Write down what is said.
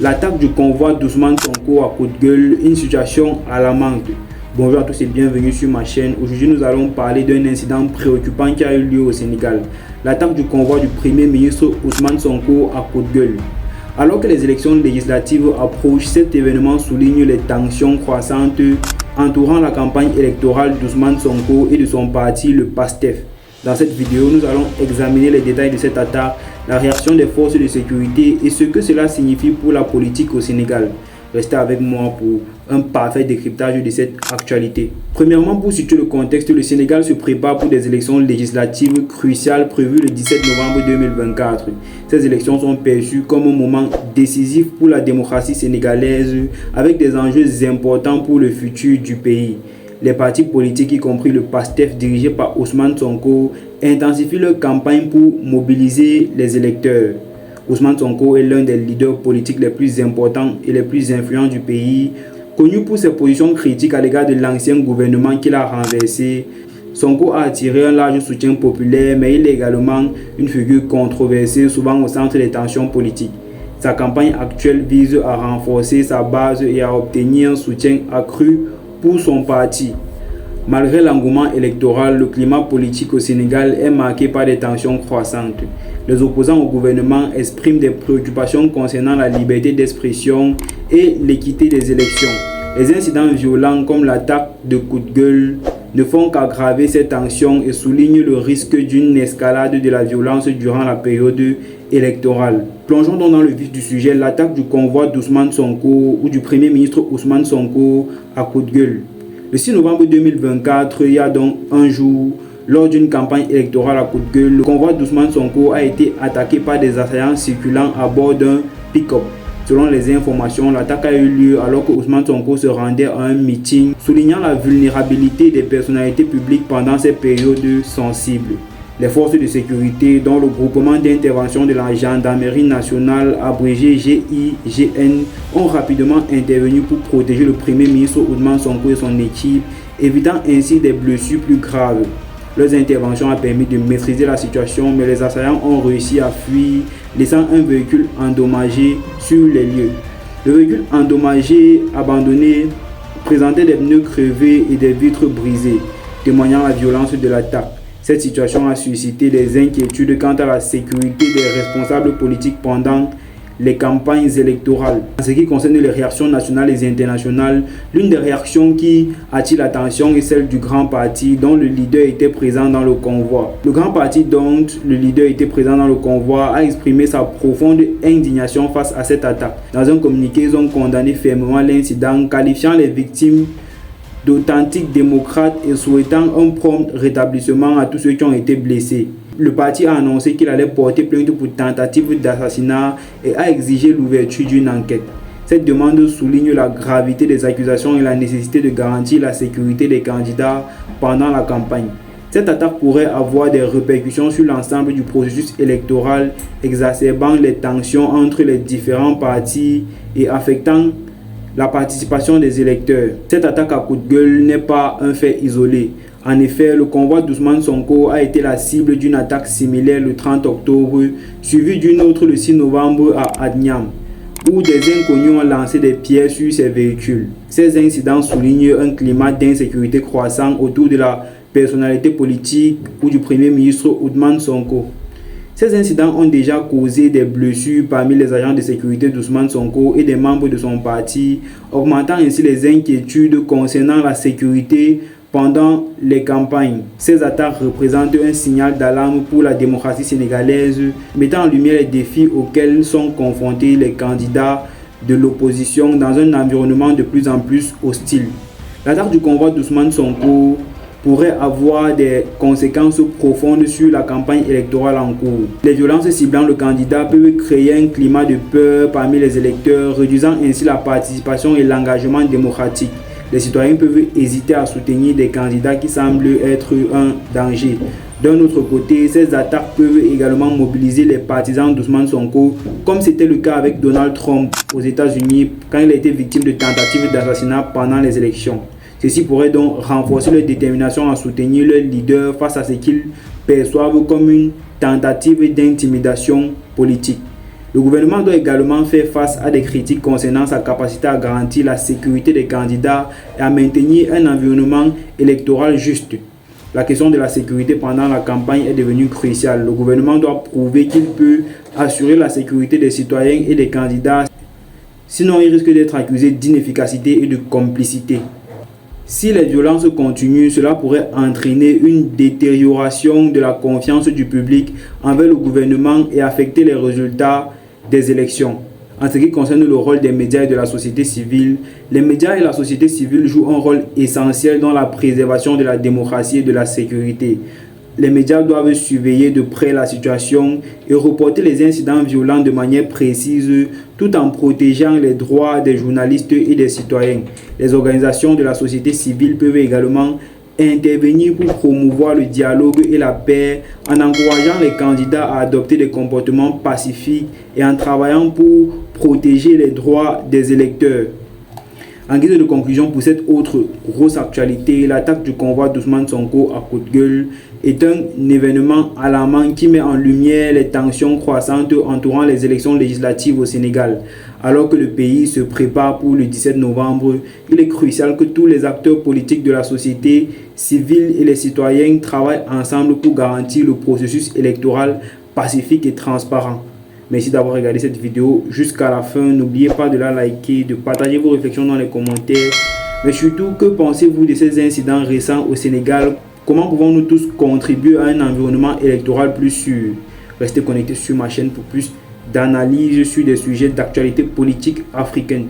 L'attaque du convoi d'Ousmane Sonko à Côte-Gueule, une situation alarmante. Bonjour à tous et bienvenue sur ma chaîne. Aujourd'hui, nous allons parler d'un incident préoccupant qui a eu lieu au Sénégal. L'attaque du convoi du Premier ministre Ousmane Sonko à Côte-Gueule. Alors que les élections législatives approchent, cet événement souligne les tensions croissantes entourant la campagne électorale d'Ousmane Sonko et de son parti, le PASTEF. Dans cette vidéo, nous allons examiner les détails de cette attaque, la réaction des forces de sécurité et ce que cela signifie pour la politique au Sénégal. Restez avec moi pour un parfait décryptage de cette actualité. Premièrement, pour situer le contexte, le Sénégal se prépare pour des élections législatives cruciales prévues le 17 novembre 2024. Ces élections sont perçues comme un moment décisif pour la démocratie sénégalaise avec des enjeux importants pour le futur du pays. Les partis politiques, y compris le PASTEF dirigé par Ousmane Sonko, intensifient leur campagne pour mobiliser les électeurs. Ousmane Sonko est l'un des leaders politiques les plus importants et les plus influents du pays, connu pour ses positions critiques à l'égard de l'ancien gouvernement qu'il a renversé. Sonko a attiré un large soutien populaire, mais il est également une figure controversée, souvent au centre des tensions politiques. Sa campagne actuelle vise à renforcer sa base et à obtenir un soutien accru pour son parti. Malgré l'engouement électoral, le climat politique au Sénégal est marqué par des tensions croissantes. Les opposants au gouvernement expriment des préoccupations concernant la liberté d'expression et l'équité des élections. Les incidents violents comme l'attaque de Côte-Gueule ne font qu'aggraver ces tensions et soulignent le risque d'une escalade de la violence durant la période électorale. Plongeons donc dans le vif du sujet, l'attaque du convoi d'Ousmane Sonko ou du Premier ministre Ousmane Sonko à Côte-Gueule. Le 6 novembre 2024, il y a donc un jour, lors d'une campagne électorale à Côte-Gueule, le convoi d'Ousmane Sonko a été attaqué par des assaillants circulant à bord d'un pick-up. Selon les informations, l'attaque a eu lieu alors que Ousmane Sonko se rendait à un meeting, soulignant la vulnérabilité des personnalités publiques pendant ces périodes sensibles. Les forces de sécurité, dont le groupement d'intervention de la gendarmerie nationale, abrégé GIGN, ont rapidement intervenu pour protéger le Premier ministre Ousmane Sonko et son équipe, évitant ainsi des blessures plus graves. Leurs interventions ont permis de maîtriser la situation, mais les assaillants ont réussi à fuir, laissant un véhicule endommagé sur les lieux. Le véhicule endommagé, abandonné, présentait des pneus crevés et des vitres brisées, témoignant la violence de l'attaque. Cette situation a suscité des inquiétudes quant à la sécurité des responsables politiques pendant les campagnes électorales. En ce qui concerne les réactions nationales et internationales, l'une des réactions qui attire l'attention est celle du grand parti dont le leader était présent dans le convoi. Le grand parti dont le leader était présent dans le convoi a exprimé sa profonde indignation face à cette attaque. Dans un communiqué, ils ont condamné fermement l'incident, qualifiant les victimes d'authentiques démocrates et souhaitant un prompt rétablissement à tous ceux qui ont été blessés. Le parti a annoncé qu'il allait porter plainte pour tentative d'assassinat et a exigé l'ouverture d'une enquête. Cette demande souligne la gravité des accusations et la nécessité de garantir la sécurité des candidats pendant la campagne. Cette attaque pourrait avoir des répercussions sur l'ensemble du processus électoral, exacerbant les tensions entre les différents partis et affectant la participation des électeurs. Cette attaque à Côte-Gueule n'est pas un fait isolé. En effet, le convoi d'Ousmane Sonko a été la cible d'une attaque similaire le 30 octobre, suivie d'une autre le 6 novembre à Adniam, où des inconnus ont lancé des pierres sur ces véhicules. Ces incidents soulignent un climat d'insécurité croissant autour de la personnalité politique ou du Premier ministre Ousmane Sonko. Ces incidents ont déjà causé des blessures parmi les agents de sécurité d'Ousmane Sonko et des membres de son parti, augmentant ainsi les inquiétudes concernant la sécurité pendant les campagnes. Ces attaques représentent un signal d'alarme pour la démocratie sénégalaise, mettant en lumière les défis auxquels sont confrontés les candidats de l'opposition dans un environnement de plus en plus hostile. L'attaque du convoi d'Ousmane Sonko pourrait avoir des conséquences profondes sur la campagne électorale en cours. Les violences ciblant le candidat peuvent créer un climat de peur parmi les électeurs, réduisant ainsi la participation et l'engagement démocratique. Les citoyens peuvent hésiter à soutenir des candidats qui semblent être un danger. D'un autre côté, ces attaques peuvent également mobiliser les partisans d'Ousmane Sonko, comme c'était le cas avec Donald Trump aux États-Unis quand il a été victime de tentatives d'assassinat pendant les élections. Ceci pourrait donc renforcer leur détermination à soutenir leur leader face à ce qu'ils perçoivent comme une tentative d'intimidation politique. Le gouvernement doit également faire face à des critiques concernant sa capacité à garantir la sécurité des candidats et à maintenir un environnement électoral juste. La question de la sécurité pendant la campagne est devenue cruciale. Le gouvernement doit prouver qu'il peut assurer la sécurité des citoyens et des candidats. Sinon, il risque d'être accusé d'inefficacité et de complicité. Si les violences continuent, cela pourrait entraîner une détérioration de la confiance du public envers le gouvernement et affecter les résultats des élections. En ce qui concerne le rôle des médias et de la société civile, les médias et la société civile jouent un rôle essentiel dans la préservation de la démocratie et de la sécurité. Les médias doivent surveiller de près la situation et reporter les incidents violents de manière précise, tout en protégeant les droits des journalistes et des citoyens. Les organisations de la société civile peuvent également intervenir pour promouvoir le dialogue et la paix en encourageant les candidats à adopter des comportements pacifiques et en travaillant pour protéger les droits des électeurs. En guise de conclusion pour cette autre grosse actualité, l'attaque du convoi d'Ousmane Sonko à Côte-Gueule est un événement alarmant qui met en lumière les tensions croissantes entourant les élections législatives au Sénégal. Alors que le pays se prépare pour le 17 novembre, il est crucial que tous les acteurs politiques de la société civile et les citoyens travaillent ensemble pour garantir le processus électoral pacifique et transparent. Merci d'avoir regardé cette vidéo jusqu'à la fin. N'oubliez pas de la liker, de partager vos réflexions dans les commentaires. Mais surtout, que pensez-vous de ces incidents récents au Sénégal? Comment pouvons-nous tous contribuer à un environnement électoral plus sûr? Restez connectés sur ma chaîne pour plus d'analyses sur des sujets d'actualité politique africaine.